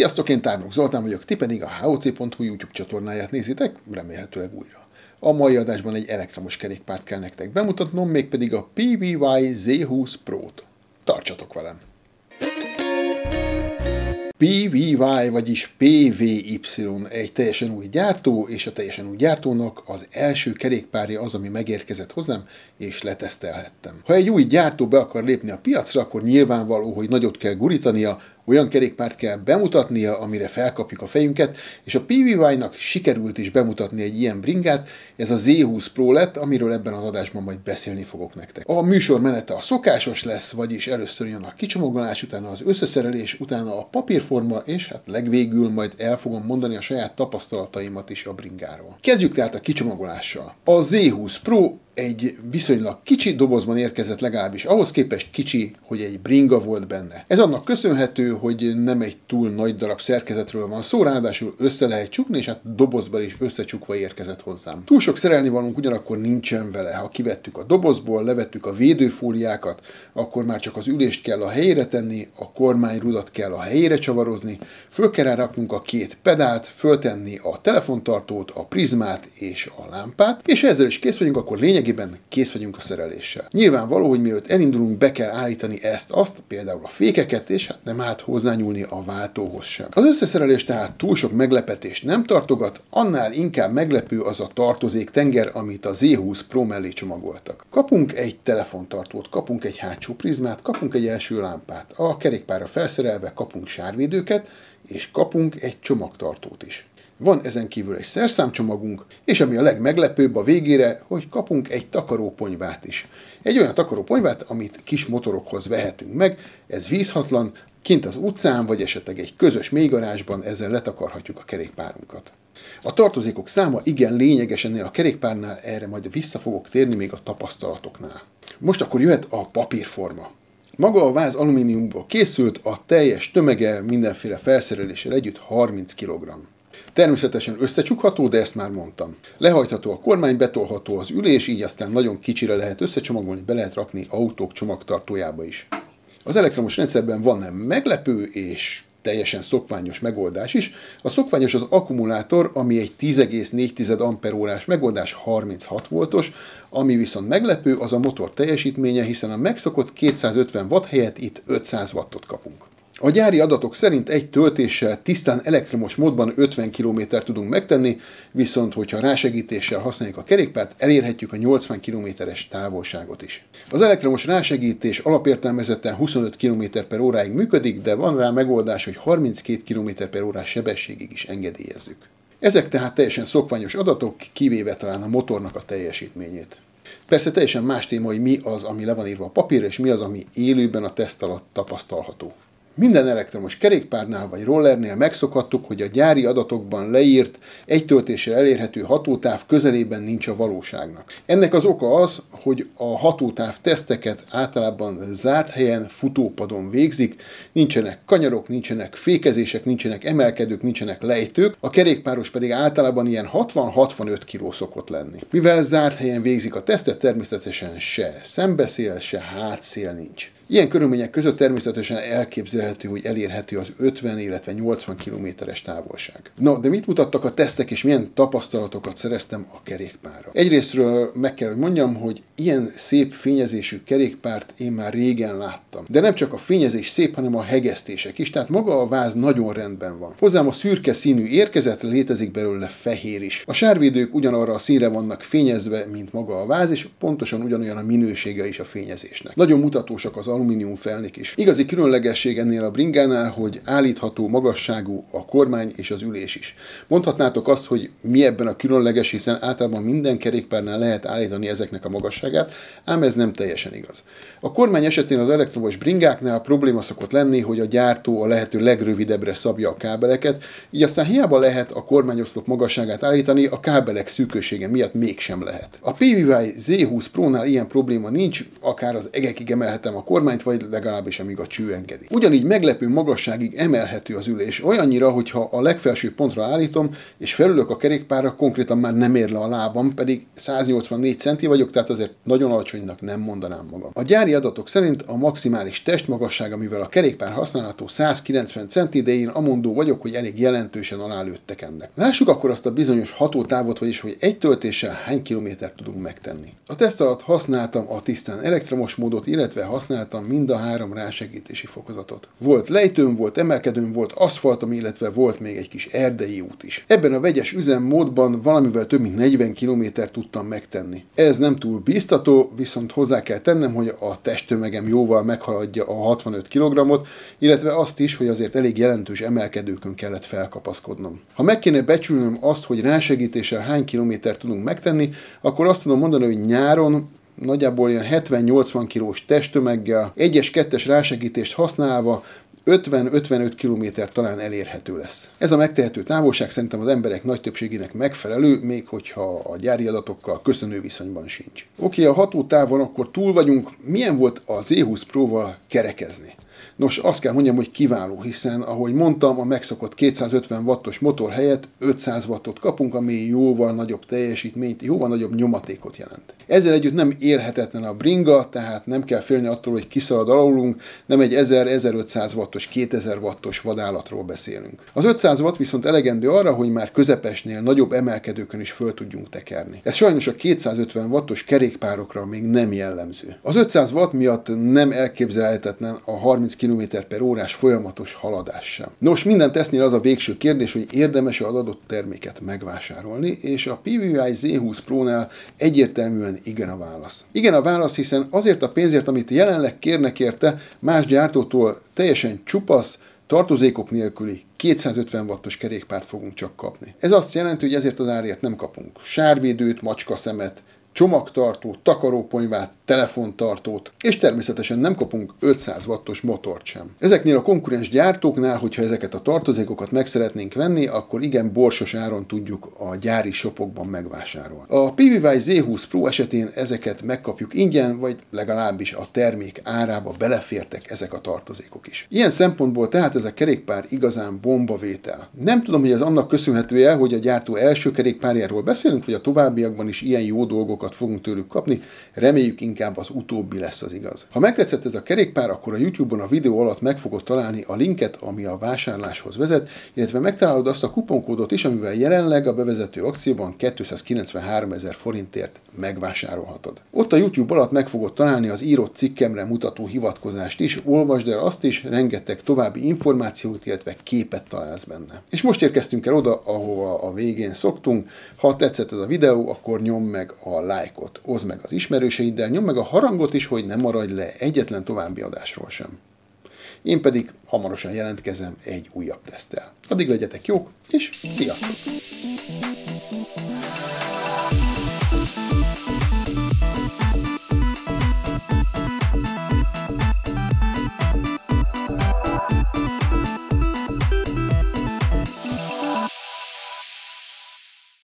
Sziasztok, én Tárnok Zoltán vagyok, ti pedig a hoc.hu YouTube csatornáját nézitek, remélhetőleg újra. A mai adásban egy elektromos kerékpárt kell nektek bemutatnom, mégpedig a PVY Z20 Pro-t. Tartsatok velem! PVY, vagyis PVY egy teljesen új gyártó, és a teljesen új gyártónak az első kerékpárja az, ami megérkezett hozzám, és letesztelhettem. Ha egy új gyártó be akar lépni a piacra, akkor nyilvánvaló, hogy nagyot kell gurítania, olyan kerékpárt kell bemutatnia, amire felkapjuk a fejünket, és a PVY-nak sikerült is bemutatni egy ilyen bringát, ez a Z20 Pro lett, amiről ebben az adásban majd beszélni fogok nektek. A műsor menete a szokásos lesz, vagyis először jön a kicsomagolás, utána az összeszerelés, utána a papírforma, és hát legvégül majd el fogom mondani a saját tapasztalataimat is a bringáról. Kezdjük tehát a kicsomagolással. A Z20 Pro egy viszonylag kicsi dobozban érkezett, legalábbis ahhoz képest kicsi, hogy egy bringa volt benne. Ez annak köszönhető, hogy nem egy túl nagy darab szerkezetről van szó, ráadásul össze lehet csukni, és hát dobozban is összecsukva érkezett hozzám. Túl sok szerelnivalónk ugyanakkor nincsen vele. Ha kivettük a dobozból, levettük a védőfóliákat, akkor már csak az ülést kell a helyére tenni, a kormányrudat kell a helyére csavarozni, föl kell raknunk a két pedált, föltenni a telefontartót, a prizmát és a lámpát, és ha ezzel is kész vagyunk, akkor lényegében kész vagyunk a szereléssel. Nyilvánvaló, hogy mielőtt elindulunk, be kell állítani ezt-azt, például a fékeket, és hát nem állt hozzányúlni a váltóhoz sem. Az összeszerelés tehát túl sok meglepetést nem tartogat, annál inkább meglepő az a tartozék tenger, amit a Z20 Pro mellé csomagoltak. Kapunk egy telefontartót, kapunk egy hátsó prizmát, kapunk egy első lámpát. A kerékpárra felszerelve kapunk sárvédőket, és kapunk egy csomagtartót is. Van ezen kívül egy szerszámcsomagunk, és ami a legmeglepőbb a végére, hogy kapunk egy takaróponyvát is. Egy olyan takaróponyvát, amit kis motorokhoz vehetünk meg, ez vízhatlan, kint az utcán, vagy esetleg egy közös mélygarázsban ezzel letakarhatjuk a kerékpárunkat. A tartozékok száma igen lényeges ennél a kerékpárnál, erre majd vissza fogok térni még a tapasztalatoknál. Most akkor jöhet a papírforma. Maga a váz alumíniumból készült, a teljes tömege mindenféle felszereléssel együtt 30 kg. Természetesen összecsukható, de ezt már mondtam. Lehajtható a kormány, betolható az ülés, így aztán nagyon kicsire lehet összecsomagolni, be lehet rakni autók csomagtartójába is. Az elektromos rendszerben van nem meglepő és teljesen szokványos megoldás is. A szokványos az akkumulátor, ami egy 10,4 amperórás megoldás 36 voltos, ami viszont meglepő, az a motor teljesítménye, hiszen a megszokott 250 watt helyett itt 500 wattot kapunk. A gyári adatok szerint egy töltéssel tisztán elektromos módban 50 km-t tudunk megtenni, viszont hogyha rásegítéssel használjuk a kerékpárt, elérhetjük a 80 km-es távolságot is. Az elektromos rásegítés alapértelmezetten 25 km/óráig működik, de van rá megoldás, hogy 32 km/órás sebességig is engedélyezzük. Ezek tehát teljesen szokványos adatok, kivéve talán a motornak a teljesítményét. Persze teljesen más téma, hogy mi az, ami le van írva a papírra, és mi az, ami élőben a teszt alatt tapasztalható. Minden elektromos kerékpárnál vagy rollernél megszokhattuk, hogy a gyári adatokban leírt, egy töltéssel elérhető hatótáv közelében nincs a valóságnak. Ennek az oka az, hogy a hatótáv teszteket általában zárt helyen, futópadon végzik, nincsenek kanyarok, nincsenek fékezések, nincsenek emelkedők, nincsenek lejtők, a kerékpáros pedig általában ilyen 60-65 kg szokott lenni. Mivel zárt helyen végzik a tesztet, természetesen se szembeszél, se hátszél nincs. Ilyen körülmények között természetesen elképzelhető, hogy elérhető az 50, illetve 80 km-es távolság. No, de mit mutattak a tesztek, és milyen tapasztalatokat szereztem a kerékpárra? Egyrésztről meg kell, hogy mondjam, hogy ilyen szép fényezésű kerékpárt én már régen láttam. De nem csak a fényezés szép, hanem a hegesztések is, tehát maga a váz nagyon rendben van. Hozzám a szürke színű érkezett, létezik belőle fehér is. A sárvédők ugyanarra a színre vannak fényezve, mint maga a váz, és pontosan ugyanolyan a minősége is a fényezésnek. Nagyon mutatósak az alumínium felnik is. Igazi különlegesség ennél a bringánál, hogy állítható magasságú a kormány és az ülés is. Mondhatnátok azt, hogy mi ebben a különleges, hiszen általában minden kerékpárnál lehet állítani ezeknek a magasságát, ám ez nem teljesen igaz. A kormány esetén az elektromos bringáknál a probléma szokott lenni, hogy a gyártó a lehető legrövidebbre szabja a kábeleket, így aztán hiába lehet a kormányoszlop magasságát állítani, a kábelek szűkössége miatt mégsem lehet. A PVY Z20 Pro-nál ilyen probléma nincs, akár az egekig emelhetem a kormányt, kormányt, vagy legalábbis amíg a cső engedi. Ugyanígy meglepő magasságig emelhető az ülés, olyannyira, hogyha a legfelső pontra állítom, és felülök a kerékpárra, konkrétan már nem ér le a lábam, pedig 184 centi vagyok, tehát azért nagyon alacsonynak nem mondanám magam. A gyári adatok szerint a maximális testmagasság, amivel a kerékpár használható, 190 centi, de én amondó vagyok, hogy elég jelentősen alálőttek ennek. Lássuk akkor azt a bizonyos hatótávot, vagyis hogy egy töltéssel hány kilométert tudunk megtenni. A teszt alatt használtam a tisztán elektromos módot, illetve használtam mind a 3 rásegítési fokozatot. Volt lejtőm, volt emelkedőm, volt aszfaltom, illetve volt még egy kis erdei út is. Ebben a vegyes üzemmódban valamivel több mint 40 kilométert tudtam megtenni. Ez nem túl bíztató, viszont hozzá kell tennem, hogy a testtömegem jóval meghaladja a 65 kg-ot, illetve azt is, hogy azért elég jelentős emelkedőkön kellett felkapaszkodnom. Ha meg kéne becsülnöm azt, hogy rásegítéssel hány kilométert tudunk megtenni, akkor azt tudom mondani, hogy nyáron nagyjából ilyen 70-80 kilós testtömeggel, 1-es, 2-es rásegítést használva 50-55 km talán elérhető lesz. Ez a megtehető távolság szerintem az emberek nagy többségének megfelelő, még hogyha a gyári adatokkal köszönő viszonyban sincs. Oké, a hatótávon akkor túl vagyunk. Milyen volt a Z20 Pro-val kerekezni? Nos, azt kell mondjam, hogy kiváló, hiszen, ahogy mondtam, a megszokott 250 wattos motor helyett 500 wattot kapunk, ami jóval nagyobb teljesítményt, jóval nagyobb nyomatékot jelent. Ezzel együtt nem érhetetlen a bringa, tehát nem kell félni attól, hogy kiszalad alulunk, nem egy 1000-1500 wattos, 2000 wattos vadállatról beszélünk. Az 500 watt viszont elegendő arra, hogy már közepesnél nagyobb emelkedőkön is föl tudjunk tekerni. Ez sajnos a 250 wattos kerékpárokra még nem jellemző. Az 500 watt miatt nem elképzelhetetlen a 30 km/h folyamatos haladás sem. Nos, minden tesztnél az a végső kérdés, hogy érdemes-e az adott terméket megvásárolni, és a PWI Z20 Pro-nál egyértelműen igen a válasz. Igen a válasz, hiszen azért a pénzért, amit jelenleg kérnek érte, más gyártótól teljesen csupasz, tartozékok nélküli 250 wattos kerékpárt fogunk csak kapni. Ez azt jelenti, hogy ezért az árért nem kapunk sárvédőt, macskaszemet, csomagtartót, takaróponyvát, telefontartót, és természetesen nem kapunk 500 wattos motort sem. Ezeknél a konkurens gyártóknál, hogyha ezeket a tartozékokat meg szeretnénk venni, akkor igen borsos áron tudjuk a gyári shopokban megvásárolni. A PWI Z20 Pro esetén ezeket megkapjuk ingyen, vagy legalábbis a termék árába belefértek ezek a tartozékok is. Ilyen szempontból tehát ez a kerékpár igazán bombavétel. Nem tudom, hogy ez annak köszönhető-e, hogy a gyártó első kerékpárjáról beszélünk, vagy a továbbiakban is ilyen jó dolgokat fogunk tőlük kapni, reméljük inkább az utóbbi lesz az igaz. Ha megtetszett ez a kerékpár, akkor a YouTube-on a videó alatt meg fogod találni a linket, ami a vásárláshoz vezet, illetve megtalálod azt a kuponkódot is, amivel jelenleg a bevezető akcióban 293 000 forintért megvásárolhatod. Ott a YouTube alatt meg fogod találni az írott cikkemre mutató hivatkozást is, olvasd el azt is, rengeteg további információt, illetve képet találsz benne. És most érkeztünk el oda, ahova a végén szoktunk. Ha tetszett ez a videó, akkor nyomd meg a lájkot, oszd meg az ismerőseiddel, nyomd meg a harangot is, hogy ne maradj le egyetlen további adásról sem. Én pedig hamarosan jelentkezem egy újabb teszttel. Addig legyetek jók, és sziasztok!